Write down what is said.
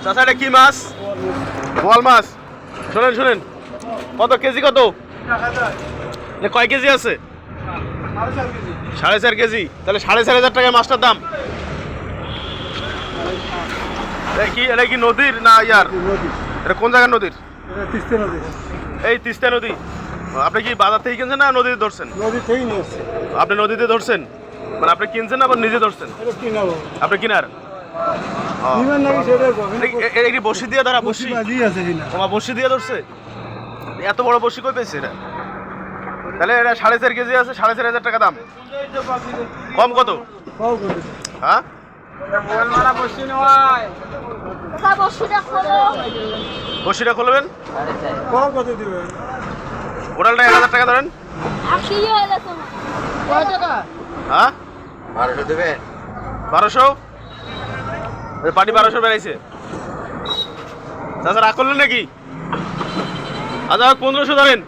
চাচা এটা কি মাছ? বোয়াল মাছ। শোনেন শোনেন, কত কেজি কত? কয় কেজি আছে? 4.5 কেজি। তাহলে 4.5 টাকায় মাছটার দাম। এটা কি নদীর না ইয়ার? এটা কোন জায়গার নদীর? এই তিস্তা নদী। আপনি কি বাজার থেকে কিনছেন না নদীতে ধরছেন? নদী থেকেই নিয়ে আসছে। আপনি নদীতে ধরছেন, মানে আপনি কিনছেন না আবার নিজে ধরছেন? আপনি কিনার? এটা কি বসি দিয়ে ধরা? বসি তোমার বসি দিয়ে ধরছে? এত বড় বসি কই পেয়েছে এটা? তাহলে এটা 4.5 কেজি আছে, 4.5 টাকা দাম। কম কত? হ্যাঁ বসিটা খুলবেন, ওটালটা 1000 টাকা ধরেন। হ্যাঁ 1200 দেবে। 1200 পাটি 1200 বেড়াইছে। চাচা রাগ করলেন নাকি? আচ্ছা 1500 ধরেন।